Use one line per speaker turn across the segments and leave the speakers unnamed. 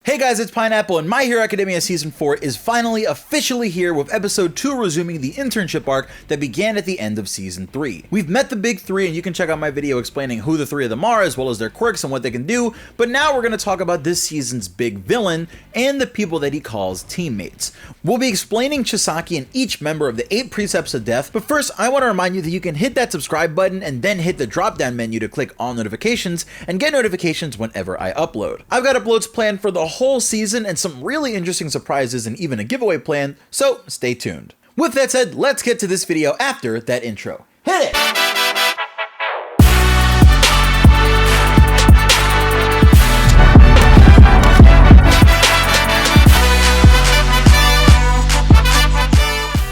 Hey guys, it's Pineapple, and My Hero Academia Season 4 is finally officially here, with Episode 2 resuming the internship arc that began at the end of Season 3. We've met the big three, and you can check out my video explaining who the three of them are, as well as their quirks and what they can do, but now we're going to talk about this season's big villain, and the people that he calls teammates. We'll be explaining Chisaki and each member of the 8 Precepts of Death, but first I want to remind you that you can hit that subscribe button and then hit the drop down menu to click all notifications and get notifications whenever I upload. I've got uploads planned for the whole season and some really interesting surprises and even a giveaway plan, so stay tuned. With that said, let's get to this video after that intro. Hit it!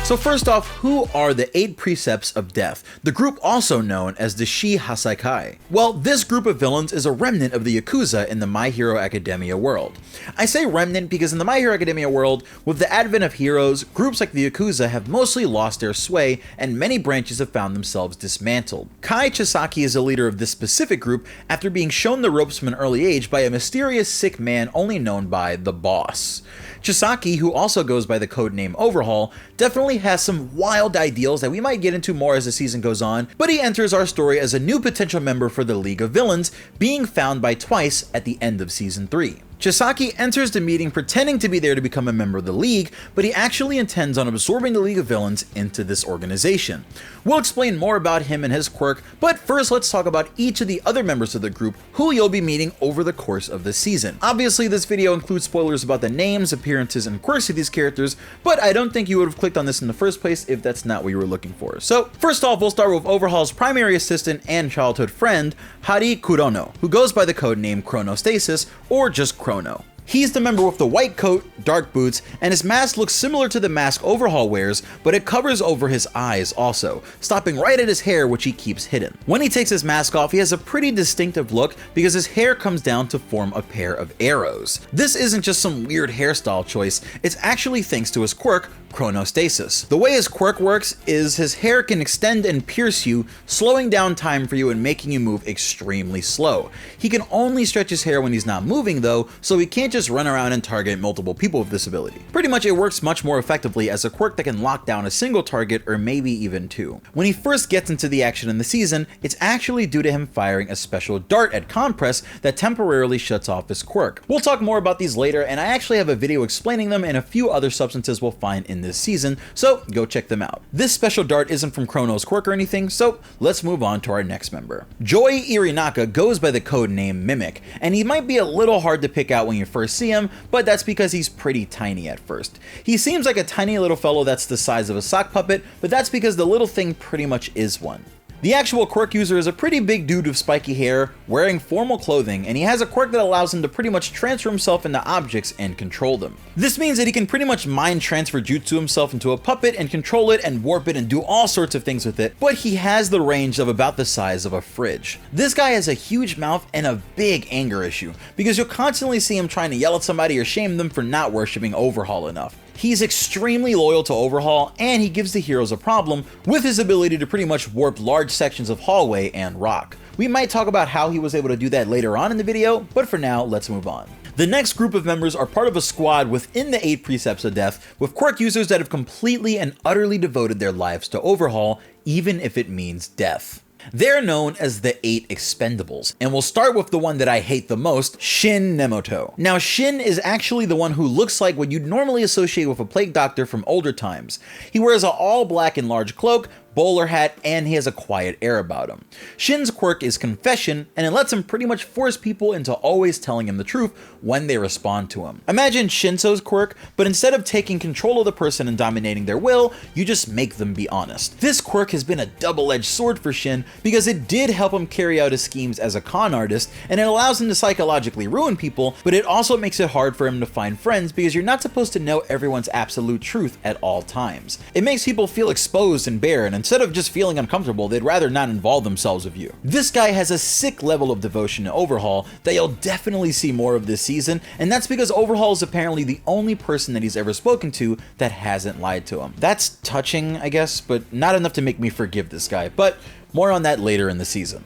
So first off, who are the 8 Precepts of Death, the group also known as the Shie Hassaikai? Well, this group of villains is a remnant of the Yakuza in the My Hero Academia world. I say remnant because in the My Hero Academia world, with the advent of heroes, groups like the Yakuza have mostly lost their sway and many branches have found themselves dismantled. Kai Chisaki is the leader of this specific group after being shown the ropes from an early age by a mysterious sick man only known by the Boss. Chisaki, who also goes by the codename Overhaul, definitely has some wild ideals that we might get into more as the season goes on, but he enters our story as a new potential member for the League of Villains, being found by Twice at the end of Season 3. Chisaki enters the meeting pretending to be there to become a member of the League, but he actually intends on absorbing the League of Villains into this organization. We'll explain more about him and his quirk, but first let's talk about each of the other members of the group who you'll be meeting over the course of the season. Obviously this video includes spoilers about the names, appearances, and quirks of these characters, but I don't think you would have clicked on this in the first place if that's not what you were looking for. So first off, we'll start with Overhaul's primary assistant and childhood friend, Hari Kurono, who goes by the codename Chronostasis, or just Chrono. He's the member with the white coat, dark boots, and his mask looks similar to the mask Overhaul wears, but it covers over his eyes also, stopping right at his hair, which he keeps hidden. When he takes his mask off, he has a pretty distinctive look because his hair comes down to form a pair of arrows. This isn't just some weird hairstyle choice, it's actually thanks to his quirk, Chronostasis. The way his quirk works is his hair can extend and pierce you, slowing down time for you and making you move extremely slow. He can only stretch his hair when he's not moving though, so he can't just run around and target multiple people with this ability. Pretty much it works much more effectively as a quirk that can lock down a single target or maybe even two. When he first gets into the action in the season, it's actually due to him firing a special dart at Compress that temporarily shuts off his quirk. We'll talk more about these later, and I actually have a video explaining them and a few other substances we'll find in this season, so go check them out. This special dart isn't from Chrono's quirk or anything, so let's move on to our next member. Joy Irinaka goes by the codename Mimic, and he might be a little hard to pick out when you first see him, but that's because he's pretty tiny at first. He seems like a tiny little fellow that's the size of a sock puppet, but that's because the little thing pretty much is one. The actual quirk user is a pretty big dude with spiky hair, wearing formal clothing, and he has a quirk that allows him to pretty much transfer himself into objects and control them. This means that he can pretty much mind transfer jutsu himself into a puppet and control it and warp it and do all sorts of things with it, but he has the range of about the size of a fridge. This guy has a huge mouth and a big anger issue, because you'll constantly see him trying to yell at somebody or shame them for not worshipping Overhaul enough. He's extremely loyal to Overhaul, and he gives the heroes a problem with his ability to pretty much warp large sections of hallway and rock. We might talk about how he was able to do that later on in the video, but for now, let's move on. The next group of members are part of a squad within the 8 Precepts of Death, with quirk users that have completely and utterly devoted their lives to Overhaul, even if it means death. They're known as the 8 Expendables, and we'll start with the one that I hate the most, Shin Nemoto. Now Shin is actually the one who looks like what you'd normally associate with a plague doctor from older times. He wears an all black and large cloak, bowler hat, and he has a quiet air about him. Shin's quirk is Confession, and it lets him pretty much force people into always telling him the truth when they respond to him. Imagine Shinso's quirk, but instead of taking control of the person and dominating their will, you just make them be honest. This quirk has been a double-edged sword for Shin because it did help him carry out his schemes as a con artist, and it allows him to psychologically ruin people, but it also makes it hard for him to find friends because you're not supposed to know everyone's absolute truth at all times. It makes people feel exposed and bare, and instead of just feeling uncomfortable, they'd rather not involve themselves with you. This guy has a sick level of devotion to Overhaul that you'll definitely see more of this season, and that's because Overhaul is apparently the only person that he's ever spoken to that hasn't lied to him. That's touching, I guess, but not enough to make me forgive this guy, but more on that later in the season.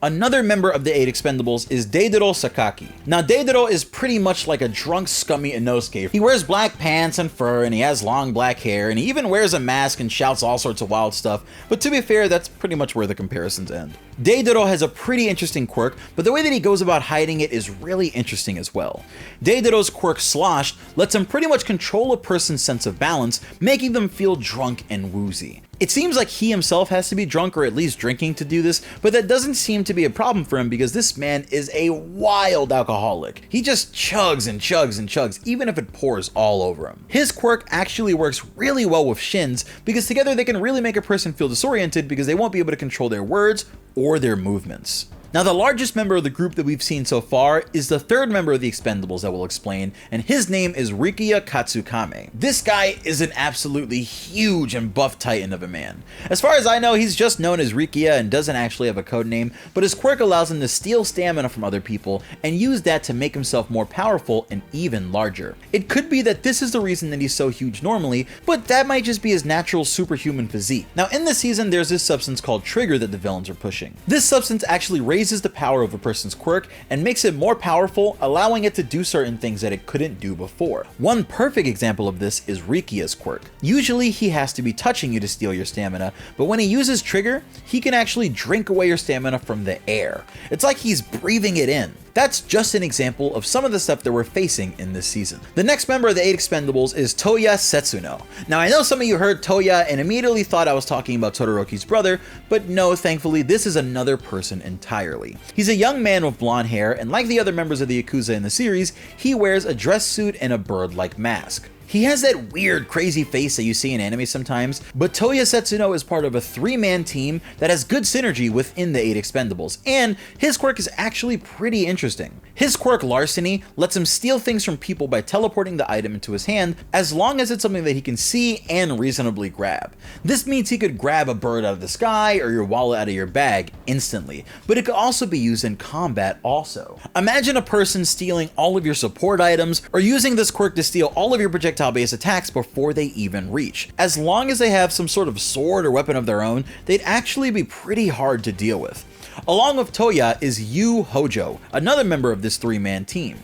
Another member of the Eight Expendables is Deidoro Sakaki. Now Deidoro is pretty much like a drunk scummy Inosuke. He wears black pants and fur, and he has long black hair, and he even wears a mask and shouts all sorts of wild stuff, but to be fair, that's pretty much where the comparisons end. Deidoro has a pretty interesting quirk, but the way that he goes about hiding it is really interesting as well. Deidoro's quirk Sloshed lets him pretty much control a person's sense of balance, making them feel drunk and woozy. It seems like he himself has to be drunk or at least drinking to do this, but that doesn't seem to be a problem for him because this man is a wild alcoholic. He just chugs and chugs and chugs, even if it pours all over him. His quirk actually works really well with Shins because together they can really make a person feel disoriented because they won't be able to control their words or their movements. Now, the largest member of the group that we've seen so far is the third member of the Expendables that we'll explain, and his name is Riki Katsukame. This guy is an absolutely huge and buff titan of a man. As far as I know, he's just known as Rikia and doesn't actually have a code name, but his quirk allows him to steal stamina from other people and use that to make himself more powerful and even larger. It could be that this is the reason that he's so huge normally, but that might just be his natural superhuman physique. Now, in this season, there's this substance called Trigger that the villains are pushing. This substance actually raises the power of a person's quirk and makes it more powerful, allowing it to do certain things that it couldn't do before. One perfect example of this is Rikia's quirk. Usually he has to be touching you to steal your stamina, but when he uses Trigger, he can actually drink away your stamina from the air. It's like he's breathing it in. That's just an example of some of the stuff that we're facing in this season. The next member of the Eight Expendables is Toya Setsuno. Now, I know some of you heard Toya and immediately thought I was talking about Todoroki's brother, but no, thankfully, this is another person entirely. He's a young man with blonde hair, and like the other members of the Yakuza in the series, he wears a dress suit and a bird-like mask. He has that weird, crazy face that you see in anime sometimes, but Toya Setsuno is part of a 3-man team that has good synergy within the Eight Expendables, and his quirk is actually pretty interesting. His quirk Larceny lets him steal things from people by teleporting the item into his hand, as long as it's something that he can see and reasonably grab. This means he could grab a bird out of the sky or your wallet out of your bag instantly, but it could also be used in combat also. Imagine a person stealing all of your support items, or using this quirk to steal all of your projectile-based attacks before they even reach. As long as they have some sort of sword or weapon of their own, they'd actually be pretty hard to deal with. Along with Toya is Yu Hojo, another member of this 3-man team.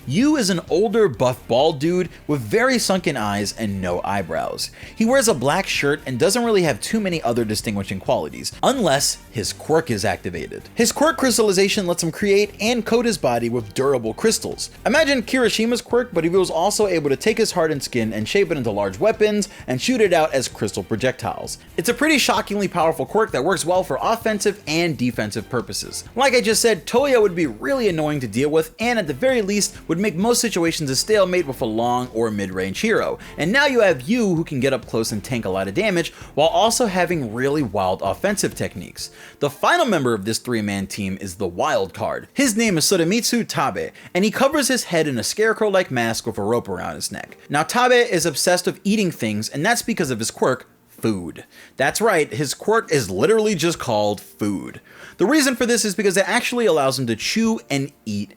Yu is an older, buff, bald dude with very sunken eyes and no eyebrows. He wears a black shirt and doesn't really have too many other distinguishing qualities, unless his quirk is activated. His quirk crystallization lets him create and coat his body with durable crystals. Imagine Kirishima's quirk, but he was also able to take his hardened skin and shape it into large weapons and shoot it out as crystal projectiles. It's a pretty shockingly powerful quirk that works well for offensive and defensive purposes. Like I just said, Toya would be really annoying to deal with, and at the very least, would make most situations a stalemate with a long or mid-range hero. And now you have Yu, who can get up close and tank a lot of damage, while also having really wild offensive techniques. The final member of this 3-man team is the wild card. His name is Soremitsu Tabe, and he covers his head in a scarecrow-like mask with a rope around his neck. Now Tabe is obsessed with eating things, and that's because of his quirk, food. That's right, his quirk is literally just called food. The reason for this is because it actually allows him to chew and eat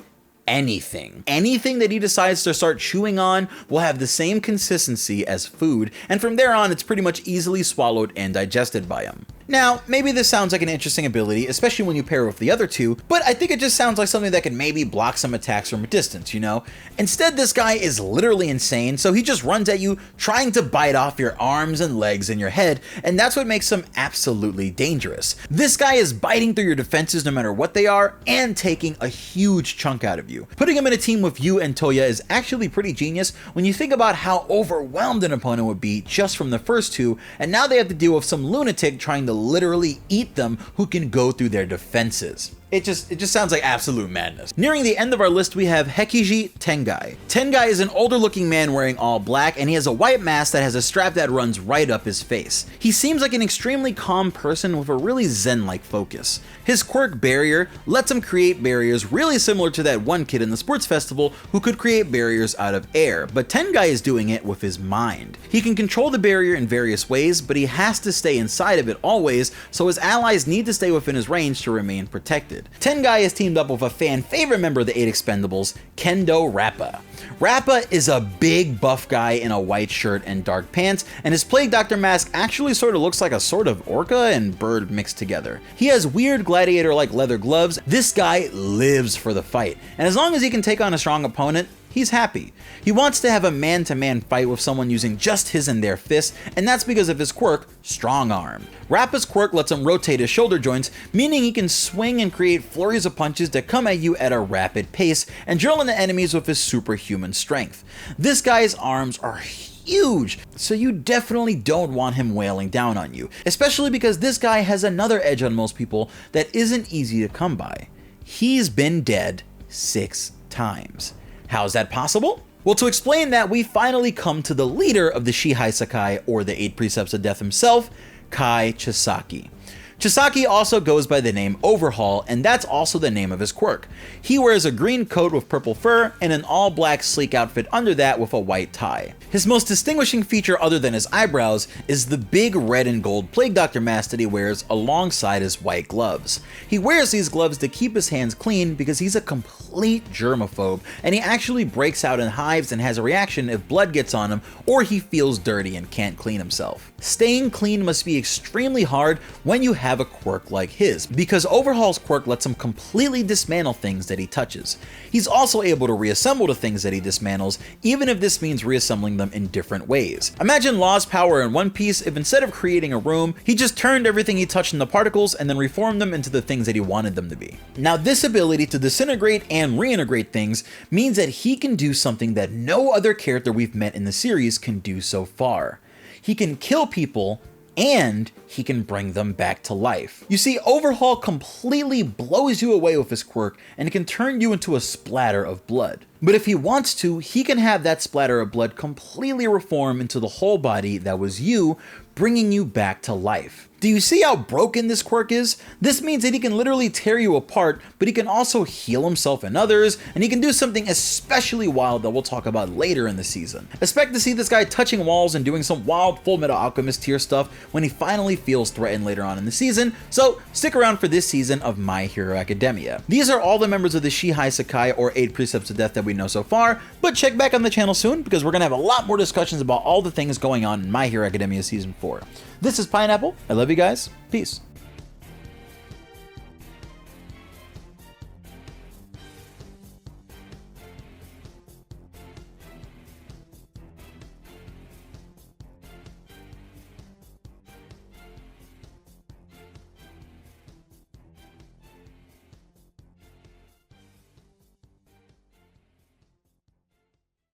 anything. Anything that he decides to start chewing on will have the same consistency as food, and from there on, it's pretty much easily swallowed and digested by him. Now, maybe this sounds like an interesting ability, especially when you pair it with the other two, but I think it just sounds like something that can maybe block some attacks from a distance, you know? Instead, this guy is literally insane, so he just runs at you, trying to bite off your arms and legs and your head, and that's what makes him absolutely dangerous. This guy is biting through your defenses no matter what they are, and taking a huge chunk out of you. Putting him in a team with Yu and Toya is actually pretty genius when you think about how overwhelmed an opponent would be just from the first two, and now they have to deal with some lunatic trying to literally eat them who can go through their defenses. It just sounds like absolute madness. Nearing the end of our list, we have Hekiji Tengai. Tengai is an older looking man wearing all black, and he has a white mask that has a strap that runs right up his face. He seems like an extremely calm person with a really zen-like focus. His quirk Barrier lets him create barriers really similar to that one kid in the sports festival who could create barriers out of air, but Tengai is doing it with his mind. He can control the barrier in various ways, but he has to stay inside of it always, so his allies need to stay within his range to remain protected. talented. Tengai is teamed up with a fan favorite member of the Eight Expendables, Kendo Rappa. Rappa is a big buff guy in a white shirt and dark pants, and his Plague Doctor mask actually sort of looks like a sort of orca and bird mixed together. He has weird gladiator-like leather gloves. This guy lives for the fight, and as long as he can take on a strong opponent, he's happy. He wants to have a man-to-man fight with someone using just his and their fists, and that's because of his quirk, Strong Arm. Rappa's quirk lets him rotate his shoulder joints, meaning he can swing and create flurries of punches that come at you at a rapid pace and drill into enemies with his superhuman strength. This guy's arms are huge, so you definitely don't want him wailing down on you, especially because this guy has another edge on most people that isn't easy to come by. He's been dead 6 times. How's that possible? Well, to explain that, we finally come to the leader of the Shie Hassaikai, or the Eight Precepts of Death himself, Kai Chisaki. Chisaki also goes by the name Overhaul, and that's also the name of his quirk. He wears a green coat with purple fur and an all-black sleek outfit under that with a white tie. His most distinguishing feature other than his eyebrows is the big red and gold Plague Doctor mask that he wears alongside his white gloves. He wears these gloves to keep his hands clean because he's a complete germaphobe, and he actually breaks out in hives and has a reaction if blood gets on him or he feels dirty and can't clean himself. Staying clean must be extremely hard when you have a quirk like his, because Overhaul's quirk lets him completely dismantle things that he touches. He's also able to reassemble the things that he dismantles, even if this means reassembling them in different ways. Imagine Law's power in One Piece if instead of creating a room, he just turned everything he touched into particles and then reformed them into the things that he wanted them to be. Now, this ability to disintegrate and reintegrate things means that he can do something that no other character we've met in the series can do so far. He can kill people, and he can bring them back to life. You see, Overhaul completely blows you away with his quirk, and it can turn you into a splatter of blood. But if he wants to, he can have that splatter of blood completely reform into the whole body that was you, bringing you back to life. Do you see how broken this quirk is? This means that he can literally tear you apart, but he can also heal himself and others, and he can do something especially wild that we'll talk about later in the season. Expect to see this guy touching walls and doing some wild Full Metal Alchemist tier stuff when he finally feels threatened later on in the season, so stick around for this season of My Hero Academia. These are all the members of the Shie Hassaikai, or Eight Precepts of Death, that we know so far, but check back on the channel soon because we're going to have a lot more discussions about all the things going on in My Hero Academia Season 4. This is Pineapple. I love you guys. Peace.